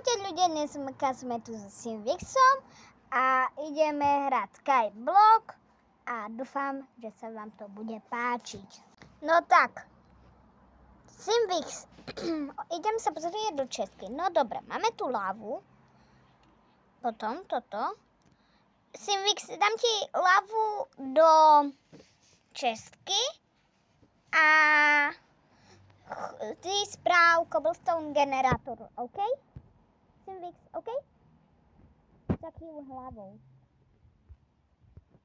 Čaute ľudia, dneska sme tu s Simvixom a ideme hrať Skyblock a dúfam, že sa vám to bude páčiť. No tak, Simvix, idem sa pozrieť do česky. No dobre, máme tu lávu, potom toto. Simvix, dám ti lávu do česky a ty správ cobblestone generátor, OK? Simvix, OK? Takým hlavou.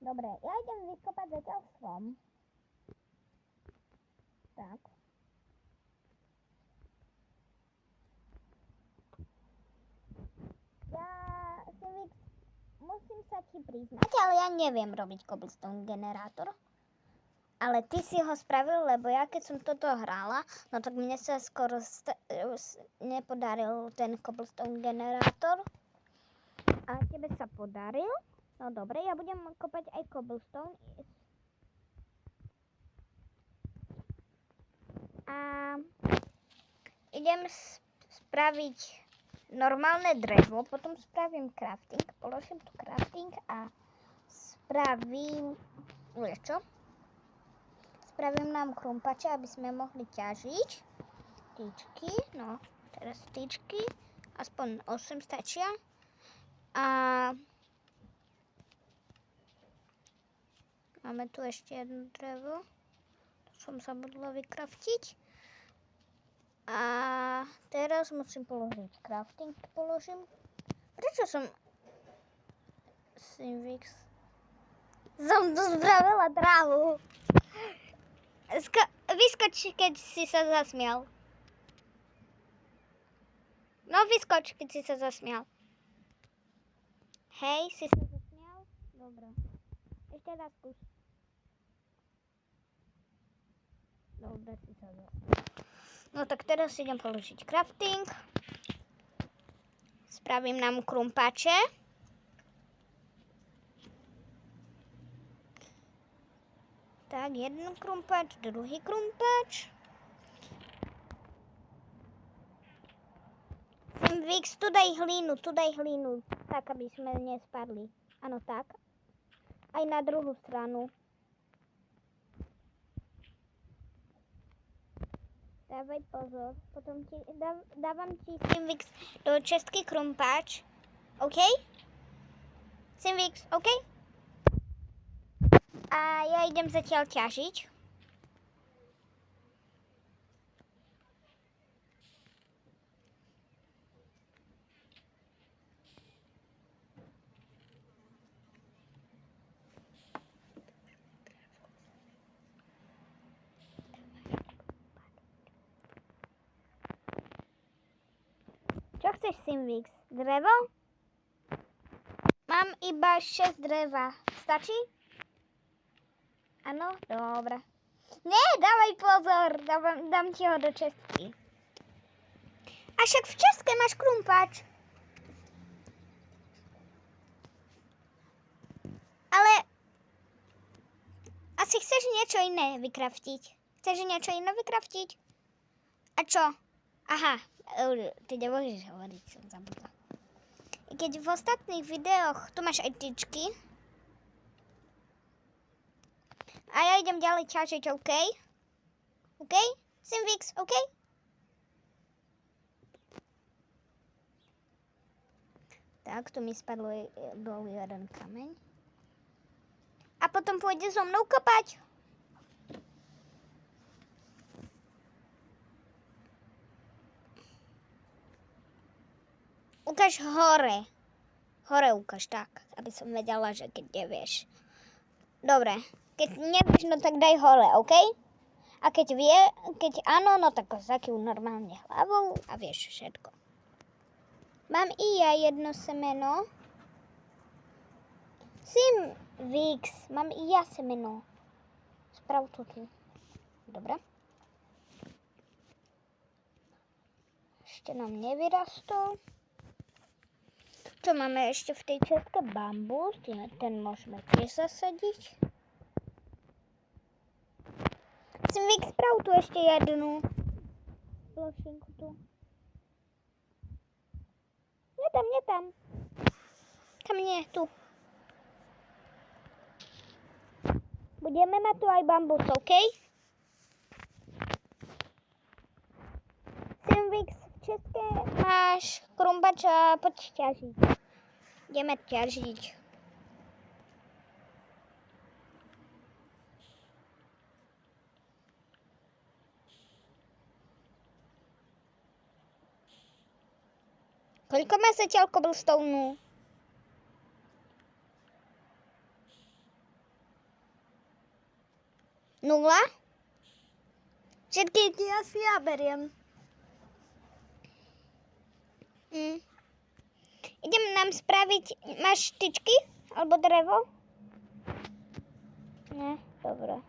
Dobre, ja idem vykopať zatiaľ strom. Tak. Simvix, musím sa ti priznať, ale ja neviem robiť cobblestone generátor. Ale ty si ho spravil, lebo ja keď som toto hrála, no tak mne sa skoro nepodaril ten cobblestone generátor. A tebe sa podaril. No dobre, ja budem kopať aj cobblestone. A idem spraviť normálne drevo, potom spravím crafting, položím tu crafting a spravím, vieš čo? Spravím nám krumpače, aby sme mohli ťažiť. Tyčky, no teraz tyčky, aspoň 8 stačia. A máme tu ešte jedno drevo, to som zabudla vykraftiť. A teraz musím položiť crafting, Prečo som Simvix? Som tu spravila trávu. Vyskoč, keď si sa zasmial. No vyskoč, keď si sa zasmial. Hej, si sa zasmial? Dobre. Ešte raz skús. Dobre, si sa zasmial. No tak teraz idem položiť crafting. Spravím nám krumpače. Tak, jeden krumpač, druhý krumpač. Simvix, tu daj hlínu, tak aby sme nespadli. Áno, tak. Aj na druhú stranu. Dávaj pozor, potom dávam ti Simvix do čestky krumpač. OK? Simvix, OK? A ja idem zatiaľ ťažiť. Čo chceš, Simvix? Drevo? Mám iba 6 dreva. Stačí? Áno? Dobre. Nie, dávaj pozor. Dám ti ho do česky. A však v české máš krumpač. Ale asi chceš niečo iné vykraftiť. Chceš niečo iné vykraftiť? A čo? Aha, ty nemôžeš hovoriť, som zabudla. I keď v ostatných videoch, tu máš aj tyčky. A ja idem ďalej ťažiť, OK? OK? Simvix, OK? Tak, tu mi spadlo dolu jeden kameň. A potom pôjde so mnou kopať. Ukáž hore. Hore ukáž, tak, aby som vedela, že keď nevieš. Dobre, keď nevieš, no tak daj hore, OK? A keď áno, no tak zakýv normálne hlavou a vieš všetko. Mám i ja jedno semeno. Simvix, mám i ja semeno. Sprav to tu. Dobre. Ešte nám nevyrastol. Čo máme ešte v tej české? Bambus, ten môžeme tiež zasadiť. Simvix, sprav tu ešte jednu plošinku tu. nie tam. Tam nie, tu. Budeme mať tu aj bambus, OK? Simvix, v České máš krumbača, poď ťažiť. Ideme ťažiť. Koľko má zatiaľ cobblestone? Nula? Všetky tie asi ja beriem. Idem nám spraviť... Máš tyčky? Alebo drevo? Ne, dobre.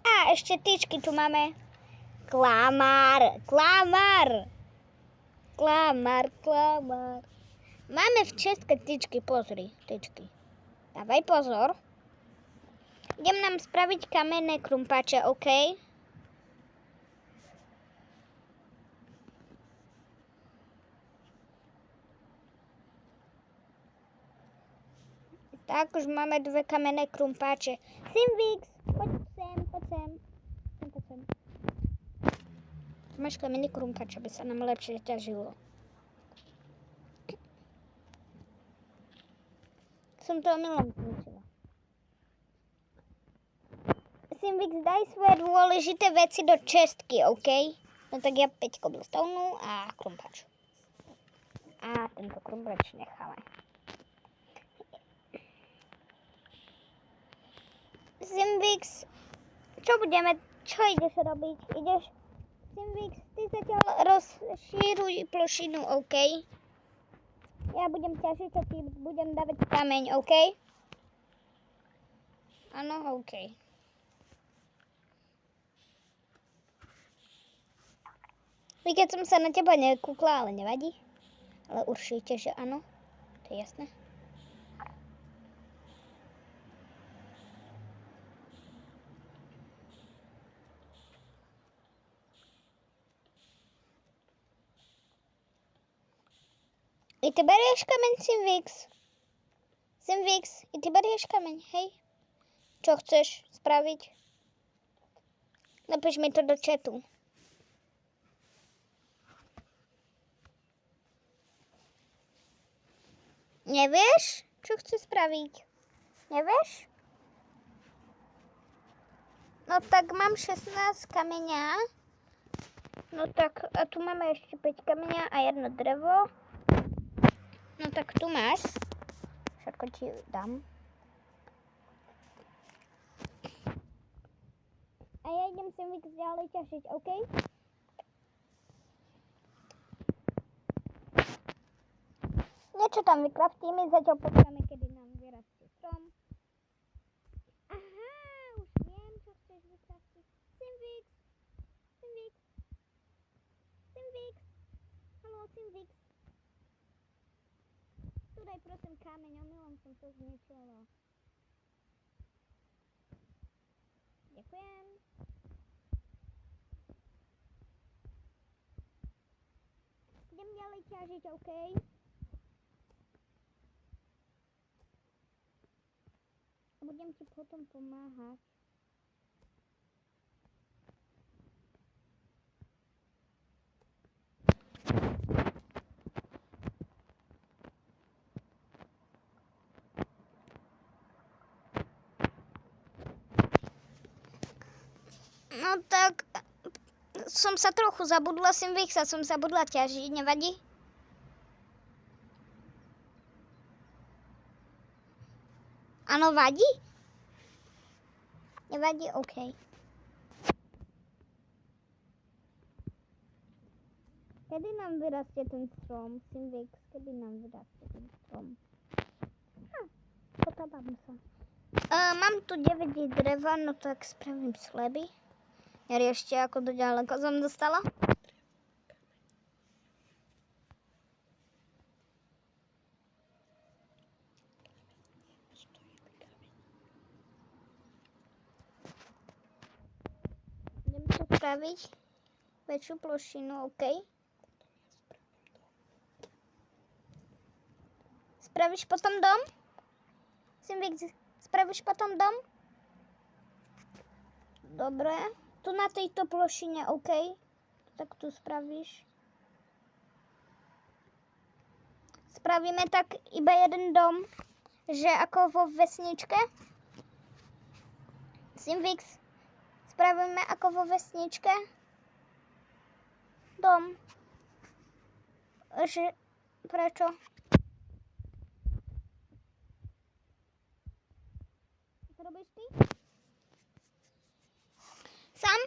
A ešte tyčky tu máme. Klamár. Máme v České tyčky, pozri, tyčky. Dávaj pozor. Idem nám spraviť kamenné krumpáče, OK? Tak, už máme 2 kamenné krumpáče. Simvix, poď sem. Máš kamenný krumpáč, aby sa nám lepšie ťažilo. Som to omylom zničila. Simvix, daj svoje dôležité veci do čestky, OK? No tak ja 5 cobblestone a krumpáč. A tento krumpáč necháme. Simvix, čo ideš robiť? Simvix, ty zatiaľ rozšíruj plošinu, OK? Ja budem ťažiť a ti budem dávať kameň, OK? Áno, OK. Keď som sa na teba nekúkla, ale nevadí. Ale určite, že áno. To je jasné. I ty berieš kameň, Simvix? Simvix, i ty berieš kameň, hej? Čo chceš spraviť? Napíš mi to do chatu. Nevieš, čo chceš spraviť? Nevieš? No tak mám 16 kameňa. No tak, a tu máme ešte 5 kameňa a 1 drevo. No tak tu máš. Všetko ti dám. A ja idem sem ďalej ťažiť, OK? Niečo tam vykraftíme, zatiaľ počkáme, kedy nám vyrastie strom. Aha, už viem, čo chceš vykraftiť. Simvix. Haló, Simvix. Tu daj prosím kameň, omylom som to zničila. Ďakujem. Idem ďalej ťažiť, OK? Budem ti potom pomáhať. No tak, som sa trochu zabudla, Simvixa, som zabudla ťažiť, nevadí? Áno, vadí? Nevadí, OK. Kedy nám vyrastie ten strom, Simvix? Kedy nám vyrastie ten strom? Potápam sa. Mám tu 9 dreva, no tak spravím sleby. Neriešte, ako to ďaleko som dostala. Idem to spraviť. Väčšiu plošinu, OK. Spravíš potom dom? Simvix, spravíš potom dom? Dobre. Tu na tejto plošine, OK. Tak tu spravíš. Spravíme tak iba jeden dom, že ako vo vesničke. Simvix, spravíme ako vo vesničke. Dom. Že, prečo? To robíš ty? Sám?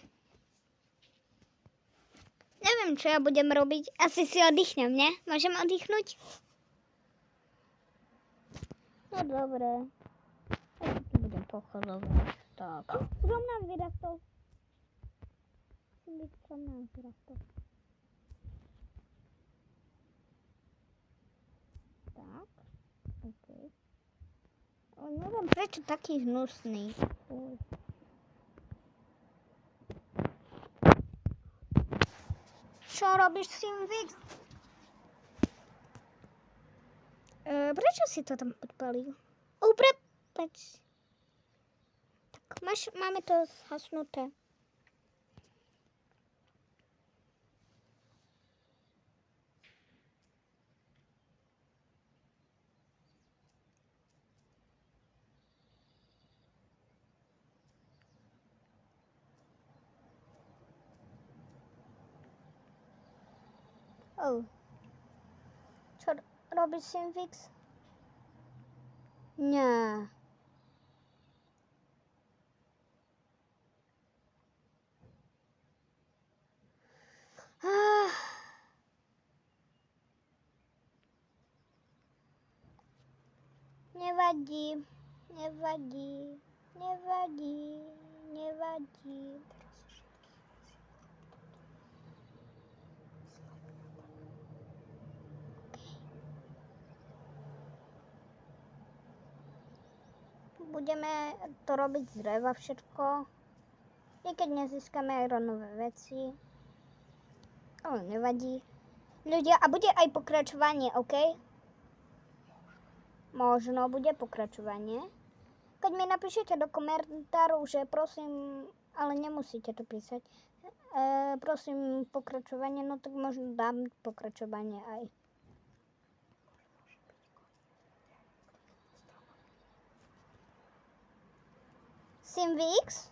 Neviem, čo ja budem robiť. Asi si oddychnem, ne? Môžem oddychnúť? No dobre. Ja si budem pochodovať. Tak. Strom nám vyrastol. Strom nám vyrastol. Tak. OK. Ale neviem, prečo taký hnusný. Čo robíš, Simvix? Prečo si to tam podpalil? Prepač. Tak, máme to zhasnuté. Čo robíš, Simvix? Nie. Nevadí. Budeme to robiť z dreva všetko. I keď nezískame ironové veci. Ale nevadí. Ľudia, a bude aj pokračovanie, OK? Možno bude pokračovanie. Keď mi napíšete do komentáru, že prosím, ale nemusíte to písať. Prosím pokračovanie, no tak možno dám pokračovanie aj. Simvix?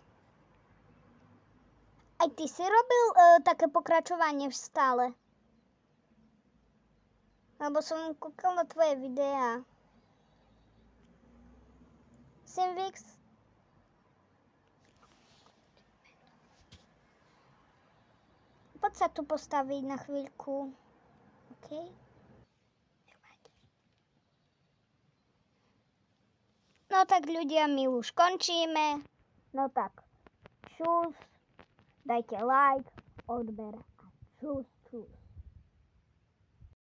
Aj ty si robil také pokračovanie stále? Lebo som kúkal na tvoje videá. Simvix? Poď sa tu postaviť na chvíľku. OK? No tak ľudia, my už končíme. No tak, čus, dajte like, odber a čus.